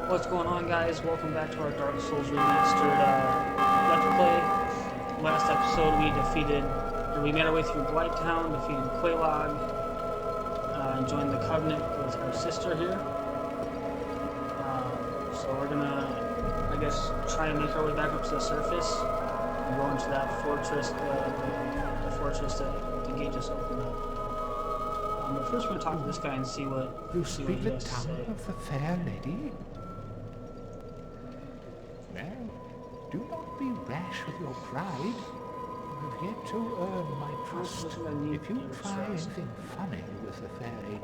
What's going on, guys? Welcome back to our Dark Souls Remastered Let's Play. Last episode we made our way through Blighttown, defeated Quelaag, and joined the Covenant with her sister here. So we're gonna, I guess, try and make our way back up to the surface and go into that fortress, the fortress that the gate just opened up. But first we're gonna talk to this guy and see what You he speak the has to tongue say. of the fair lady? Well, do not be rash with your pride. You have yet to earn my trust. If you try anything funny with the fair lady,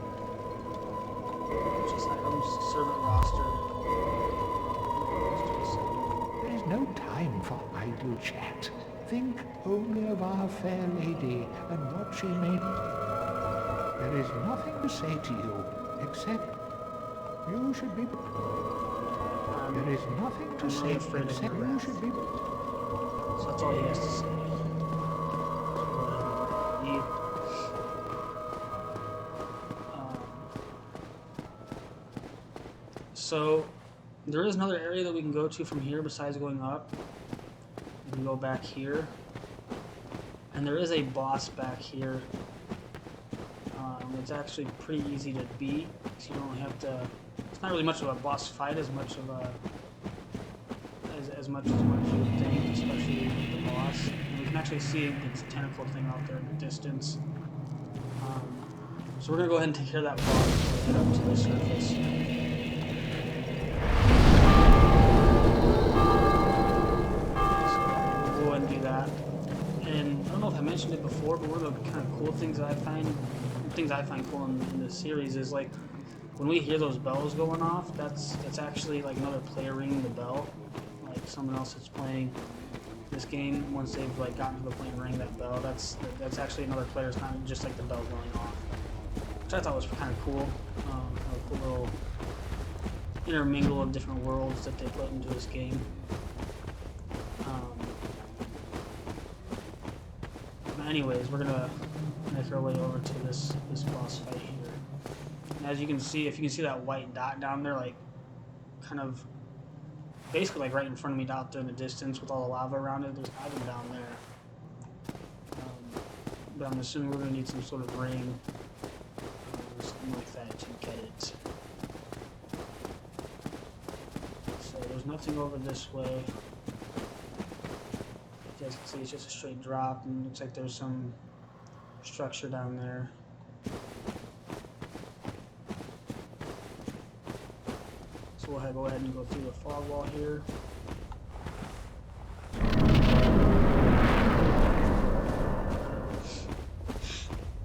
Just items, servant roster. there is no time for idle chat. Think only of our fair lady and what she may. There is nothing to say to you except you should be. There is nothing to say except you should be. So that's all he has to say. So there is another area that we can go to from here besides going up. We can go back here. And there is a boss back here. It's actually pretty easy to beat. So you don't have to. It's not really much of a boss fight as much of a. As much as what you would think, especially the boss. And we can actually see its tentacle thing out there in the distance. So we're gonna go ahead and take care of that boss before we head up to the surface. So we'll go ahead and do that. And I don't know if I mentioned it before, but one of the kind of cool things that I find cool in this series is like when we hear those bells going off, that's actually like another player ringing the bell. Like someone else that's playing this game, once they've like gotten to the point and ring that bell, that's actually another player's not just like the bell going off, which I thought was kind of cool. A cool little intermingle of different worlds that they put into this game. But anyways, we're gonna make our way over to this boss fight here. And as you can see, if you can see that white dot down there, like kind of basically like right in front of me out there in the distance with all the lava around it, there's an item down there. But I'm assuming we're going to need some sort of ring or something like that to get it. So there's nothing over this way. You guys can see it's just a straight drop, and it looks like there's some structure down there. So we'll go ahead and go through the fog wall here.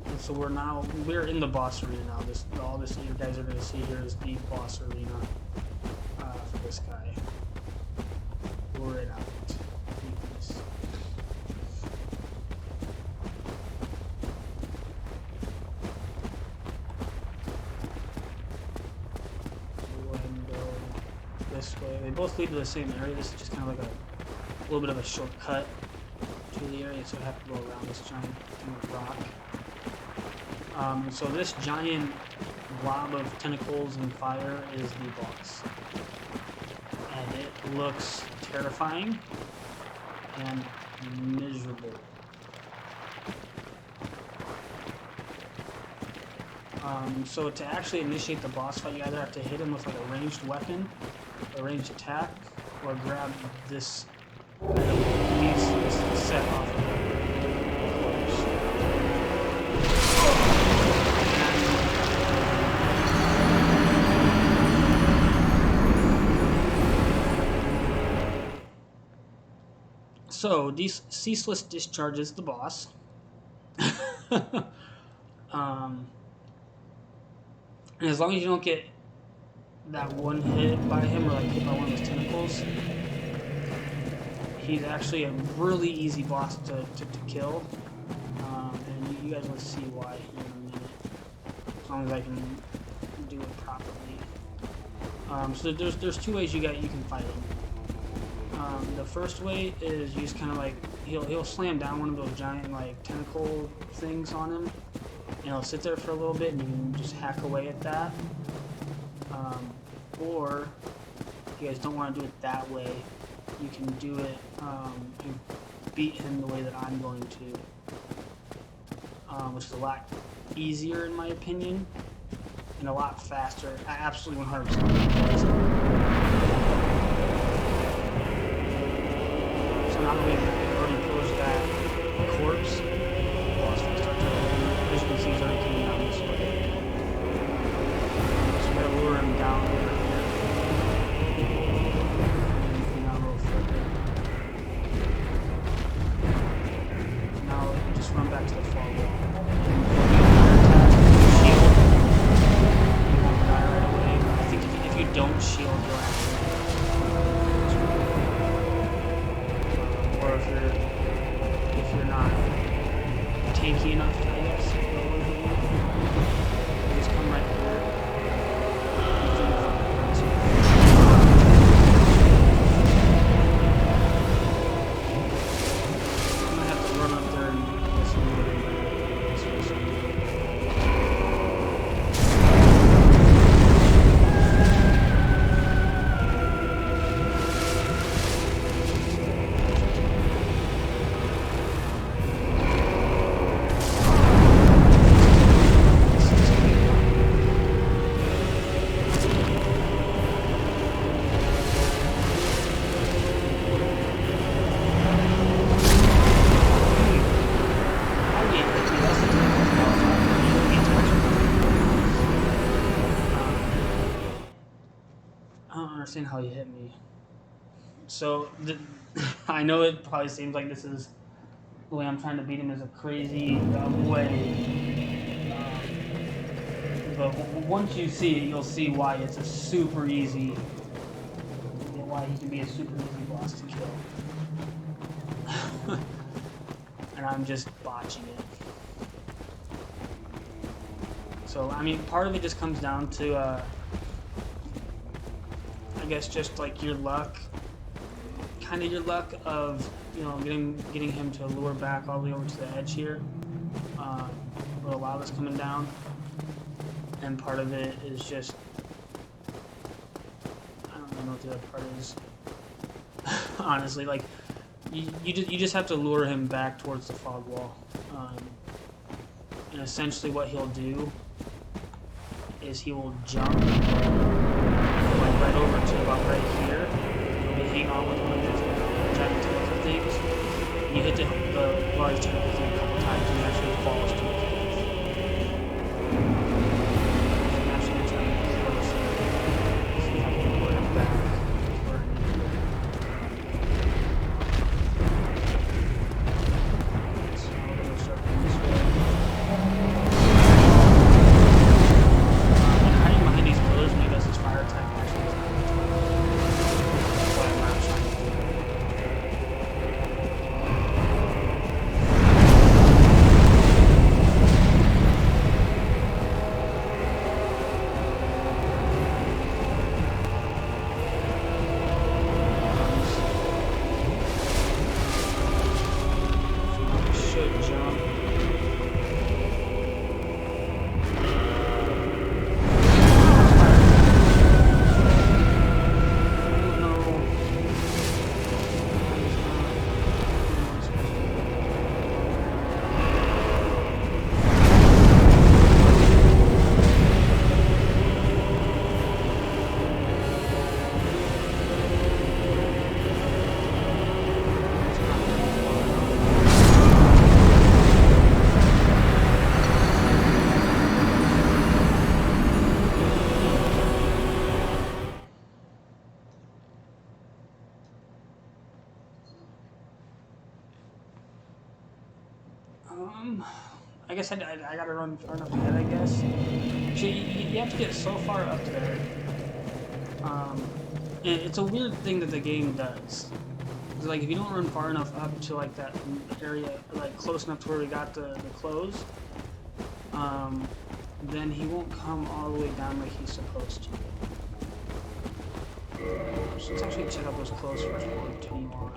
And so we're in the boss arena now. All this you guys are going to see here is the boss arena for this guy. We're right out. This way. They both lead to the same area. This is just kind of like a little bit of a shortcut to the area, so I have to go around this giant thing of rock. And so this giant blob of tentacles and fire is the boss. And it looks terrifying and miserable. So to actually initiate the boss fight, you either have to hit him with like a ranged weapon, a ranged attack, or grab this piece set off of it. So, Ceaseless Discharge is the boss. And as long as you don't get that one hit by him or like hit by one of his tentacles, he's actually a really easy boss to kill. And you guys will see why here in a minute, as long as I can do it properly. So there's two ways you can fight him. The first way is you just kind of like he'll slam down one of those giant like tentacle things on him, and he'll sit there for a little bit, and you can just hack away at that. Or if you guys don't want to do it that way, you can do it and beat him the way that I'm going to, which is a lot easier in my opinion and a lot faster. I absolutely 100%. So now that we've already closed that corpse, well, it's gonna start to, as you can see, he's already coming down this way. So we're gonna lure him down over here. And now a little further. Now just run back to the far wall. Shield. You won't die right away. I think if you don't shield, you'll actually. Or if you're not tanky enough, I guess. You just come right here. I'm gonna have to run up there and listen to it. I don't understand how you hit me. So, I know it probably seems like this is the way I'm trying to beat him is a crazy way. But once you see it, you'll see why it's a super easy, why he can be a super easy boss to kill. And I'm just botching it. So, I mean, part of it just comes down to, I guess just like your luck, kind of your luck of, you know, getting him to lure back all the way over to the edge here, where the lava's coming down, and part of it is just, I don't know what the other part is. Honestly, like you just have to lure him back towards the fog wall, and essentially what he'll do is he will jump. Right over to about right here. You'll be hanging on with one of his giant tentacle things. You hit the large tentacle thing a couple times and it actually falls to the earth. You can actually try to get close and see if I can put it back where it needs to be. So I'm going to start going this way. And hiding behind these pillars when he does his fire attack actually is not. I guess I gotta run far enough ahead, I guess. So you have to get so far up there. And it's a weird thing that the game does. It's like if you don't run far enough up to like that area, like close enough to where we got the clothes, then he won't come all the way down like he's supposed to. So let's actually check out those clothes first before we continue on.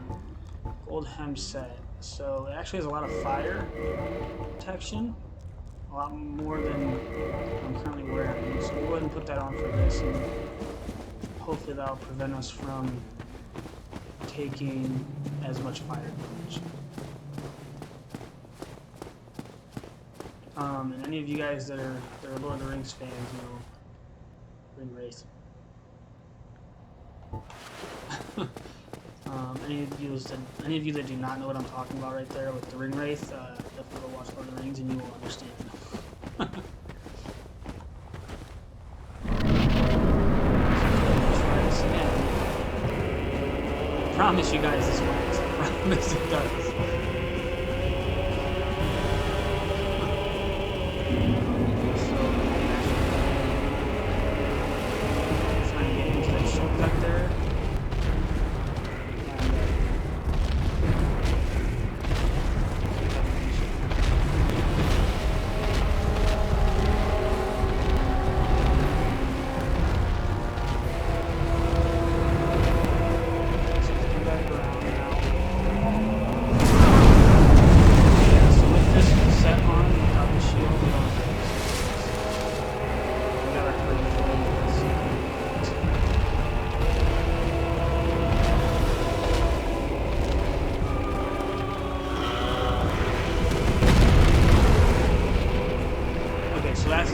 Gold hem set. So it actually has a lot of fire protection, a lot more than I'm currently wearing. So we'll go ahead and put that on for this, and hopefully that'll prevent us from taking as much fire damage. And any of you guys that are Lord of the Rings fans, you know, ring wraith. Any of you that do not know what I'm talking about right there with the ring wraith, definitely go watch Lord of the Rings and you will understand. Try this again. I promise you guys this works. I promise it does.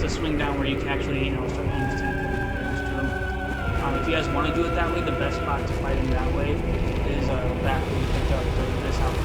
Swing down where you can actually, you know, start using if you guys want to do it that way, the best spot to fight him that way is back where you picked up this outfit.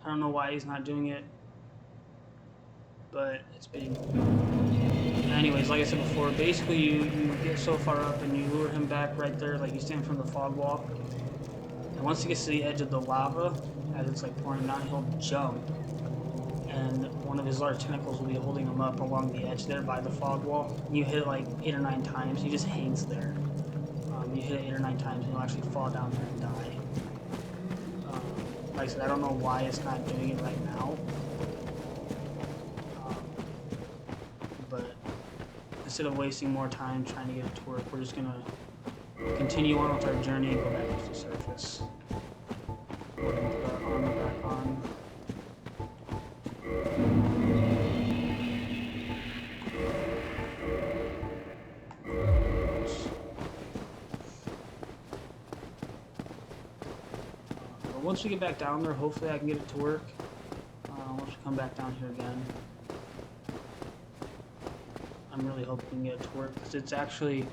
I don't know why he's not doing it, but it's being... Anyways, like I said before, basically you get so far up and you lure him back right there, like you stand from the fog wall. And once he gets to the edge of the lava, as it's like pouring down, he'll jump. And one of his large tentacles will be holding him up along the edge there by the fog wall. You hit it like 8 or 9 times, he just hangs there. You hit it 8 or 9 times and he'll actually fall down there and die. Like I said, I don't know why it's not doing it right now. But instead of wasting more time trying to get it to work, we're just going to continue on with our journey and go back to the surface. We're going to put our armor back on. Once we get back down there, hopefully I can get it to work. Once we come back down here again, I'm really hoping we can get it to work because it's actually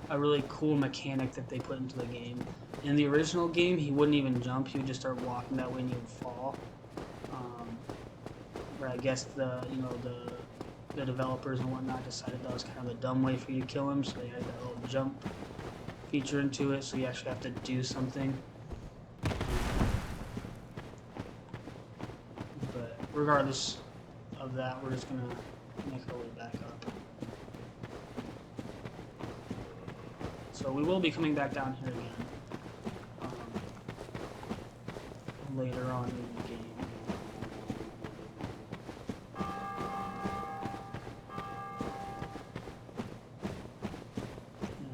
a really cool mechanic that they put into the game. In the original game, he wouldn't even jump; he would just start walking that way and he would fall. But I guess the developers and whatnot decided that was kind of a dumb way for you to kill him, so they had that little jump feature into it. So you actually have to do something. Regardless of that, we're just gonna make our way back up. So we will be coming back down here again later on in the game.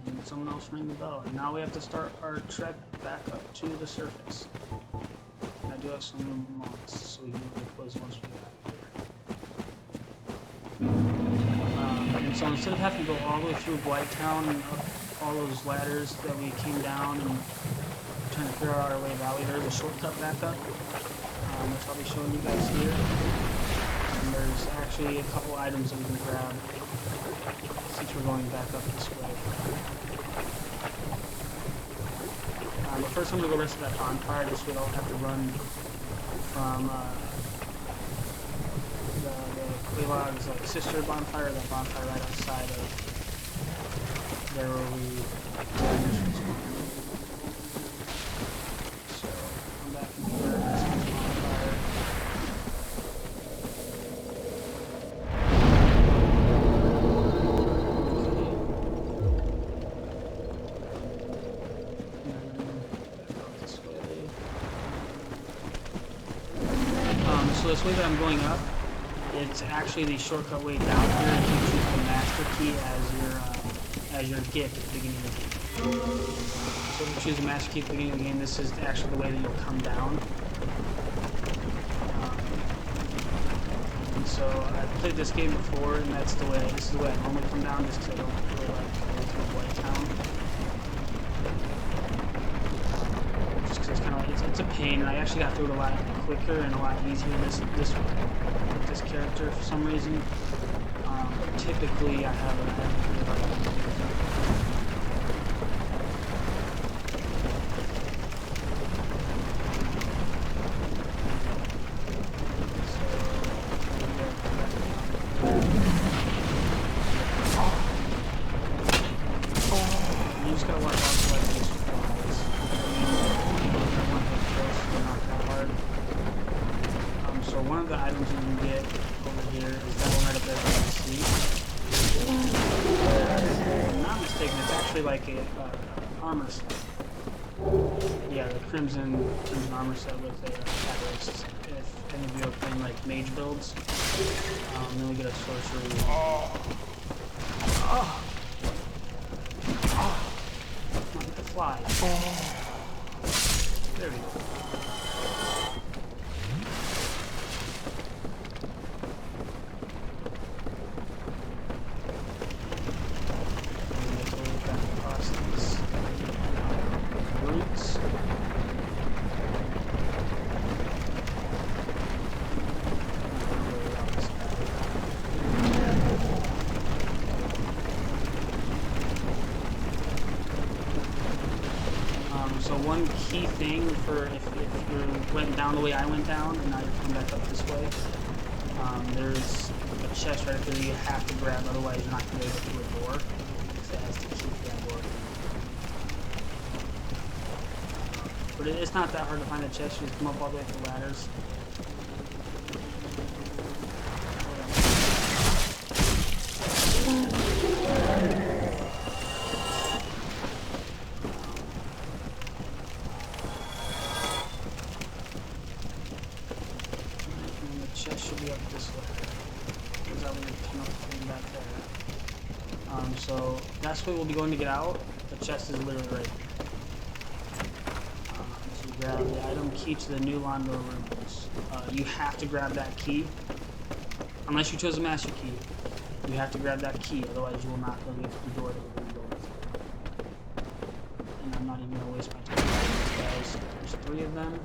And someone else rang the bell, and now we have to start our trek back up to the surface. I do have some mods, so we can close once we get out here. And so instead of having to go all the way through Blighttown and up all those ladders that we came down and trying to figure out our way valley, there's a shortcut back up, which I'll be showing you guys here. And there's actually a couple items that we can grab since we're going back up this way. But first I'm going to go rest of that bonfire, this way I don't have to run from the Quelaag's like sister bonfire, that bonfire right outside of there where we so come back in here, that's my bonfire. So this way that I'm going up, it's actually the shortcut way down here. You can choose the master key as your gift at the beginning of the game. So if you choose the master key at the beginning of the game, this is actually the way that you'll come down. And so I've played this game before, and this is the way I normally come down, just because I don't really like going through White Town. Just because it's kind of it's a pain, and I actually got through it a lot quicker and a lot easier with this character for some reason. But typically I have really hard time. You just gotta watch out for like these ones. Not that hard. So one of the items you can get over here is that one right up there that you can see. If I'm not mistaken, it's actually like a armor set. Yeah, the crimson armor set with a catalyst. If any of you are playing like mage builds, then we get a sorcery. Come on, get the fly. There we go. So one key thing for if you went down the way I went down and now you come back up this way, there's a chest right there you have to grab, otherwise you're not going to be able to get through a door. So that's the key for that door. But it's not that hard to find a chest, you just come up all the way up the ladders. Should be up this way. Because that would come up from back there. So that's where we'll be going to get out. The chest is literally right here. So you grab the item key to the new Londo rooms. You have to grab that key. Unless you chose a master key. You have to grab that key, otherwise you will not go get the door that we're going to go with. And I'm not even going to waste my time with these guys. There's 3 of them.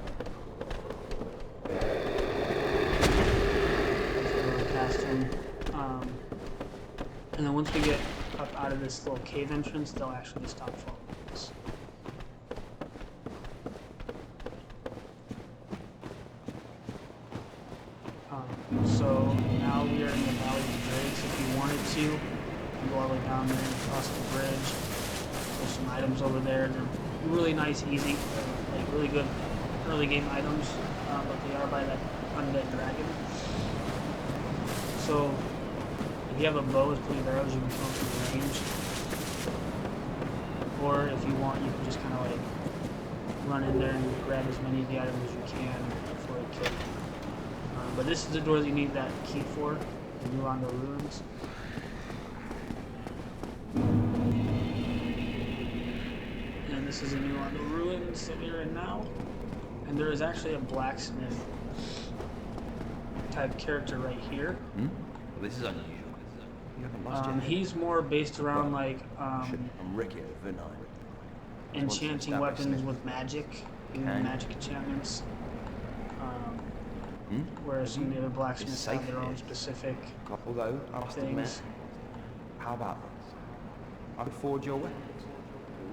And then once we get up out of this little cave entrance, they'll actually stop following us. So now we are in the Valley of the Drakes. If you wanted to, you can go all the way down there and cross the bridge. There's some items over there. They're really nice, easy, like really good early game items, but they are by that undead dragon. So if you have a bow with 20 arrows, you can kill them from range. Or if you want, you can just kind of like run in there and grab as many of the items as you can before it kills you. But this is the door that you need that key for, the New Londo Ruins. And this is the New Londo Ruins that we're in now. And there is actually a blacksmith type character right here. Well, this is unusual. You haven't lost yet. He's more based around like I'm Ricky, haven't I? enchanting weapons with magic, magic enchantments. Whereas some of the other blacksmiths have their own specific Couple though, I must admit. things. How about this? I can forge your weapons,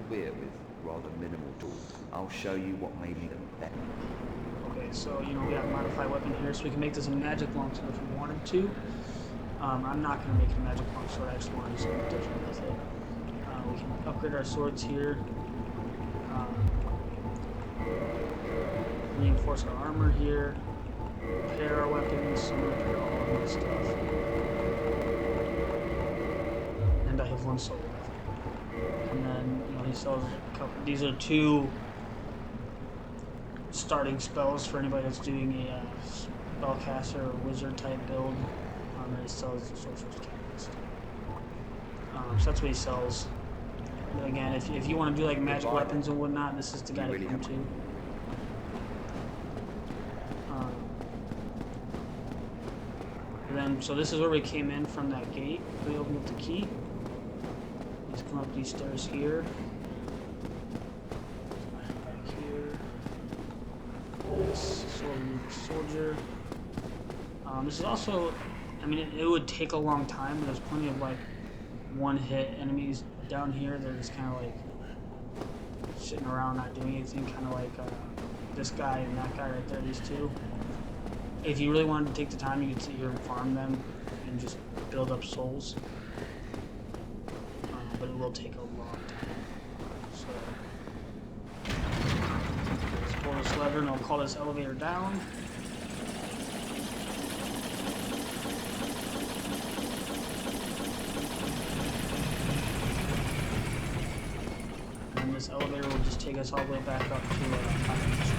albeit with rather minimal tools. I'll show you what may be the better. Okay. So, you know, we got a modified weapon here, so we can make this a magic longsword if we wanted to. I'm not going to make it a magic longsword, I just want to do something different with it. We can upgrade our swords here. Reinforce our armor here. Repair our weapons, so I'm going to repair all of my stuff. And I have one soul left. And then, you know, he sells a couple. These are 2 starting spells for anybody that's doing a spellcaster or wizard type build. And he sells the sorcerer's catalyst. So that's what he sells. But again, if you want to do like magic weapons and whatnot, this is the guy to come to. And then, so this is where we came in from that gate. We opened up the key. Let's come up these stairs here. Back here. This soldier. This is also, I mean, it would take a long time, but there's plenty of like one-hit enemies down here. They're just kind of like sitting around, not doing anything. Kind of like this guy and that guy right there. These 2. If you really wanted to take the time, you could sit here and farm them and just build up souls. But it will take a long time. So let's pull this lever and I'll call this elevator down. And this elevator will just take us all the way back up to Firelink Shrine.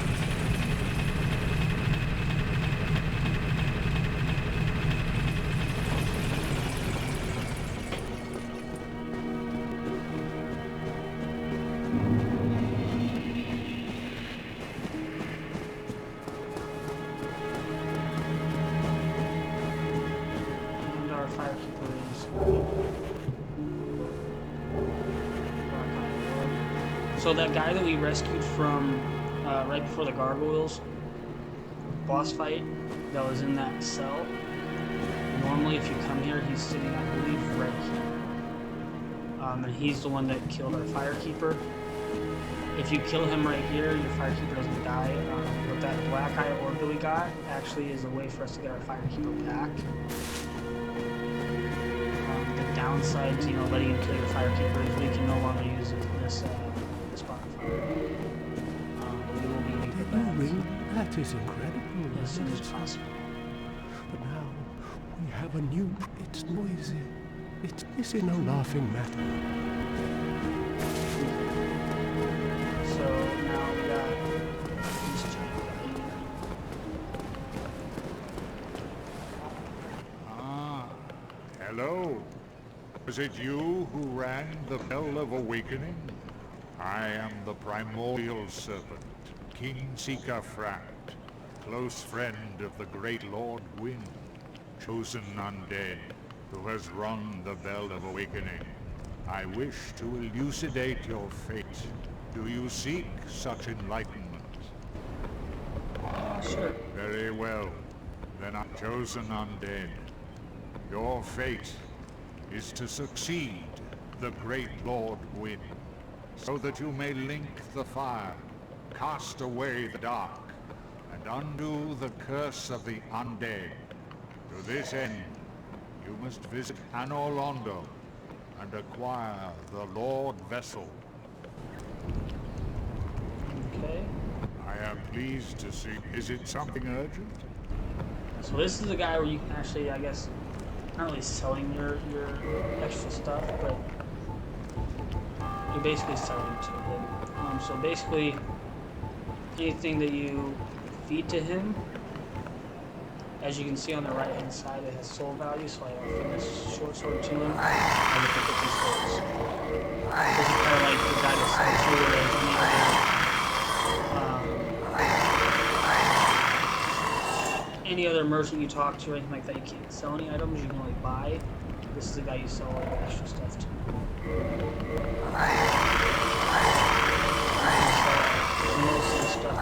So that guy that we rescued from right before the gargoyles boss fight that was in that cell, normally if you come here, he's sitting, I believe, right here. And he's the one that killed our firekeeper. If you kill him right here, your firekeeper doesn't die. But that black eye orb that we got actually is a way for us to get our firekeeper back. The downside to, you know, letting him kill your firekeeper is we can no longer use this bonfire. We will be needing that. That is incredible. As soon as possible. But now we have a new. It's noisy. This is no laughing matter. So now we got this giant guy here. Ah, hello. Was it you who rang the bell of awakening? I am the primordial serpent, King Ceaseless, close friend of the great Lord Wind, chosen undead, who has rung the bell of awakening. I wish to elucidate your fate. Do you seek such enlightenment? Sure. Very well. Then I'm chosen undead. Your fate is to succeed the great Lord Wind, so that you may link the fire, cast away the dark, and undo the curse of the undead. To this end, you must visit Anor Londo and acquire the Lord Vessel. Okay. I am pleased to see. Is it something urgent? So this is the guy where you can actually, I guess, not really selling your extra stuff, but you're basically selling to him. So basically, anything that you feed to him, as you can see on the right hand side, it has soul value, so I offer this short sword to him, and I get 50 souls. This is kind of like the guy that sells you any other merchant you talk to or anything like that. You can't sell any items, you can only buy. This is the guy you sell all the extra stuff to. Most of the stuff I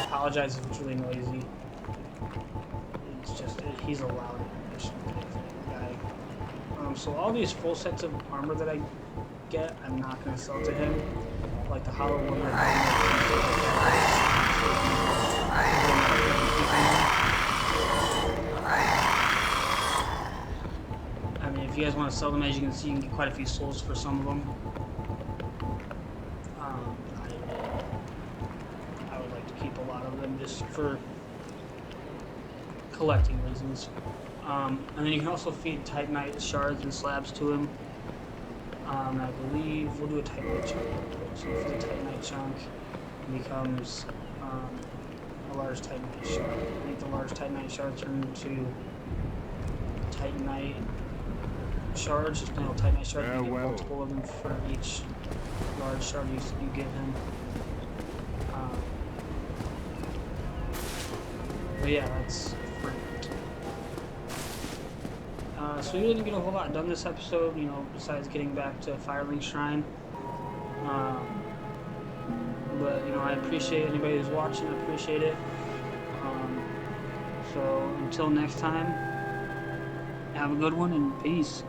apologize if it's really noisy. much guy. So all these full sets of armor that I get, I'm not going to sell to him. Like the hollow one. I mean, if you guys want to sell them, as you can see, you can get quite a few souls for some of them. I would like to keep a lot of them just for collecting reasons. And then you can also feed Titanite shards and slabs to him. I believe we'll do a Titanite chunk. So for the Titanite chunk, it becomes a large Titanite shard. Make the large Titanite shard turn into Titanite shards. Just plain old Titanite shards. You get multiple of them for each large shard you get him. But yeah, that's free. So we didn't get a whole lot done this episode, you know, besides getting back to Firelink Shrine. But, you know, I appreciate anybody who's watching. I appreciate it. So until next time, have a good one and peace.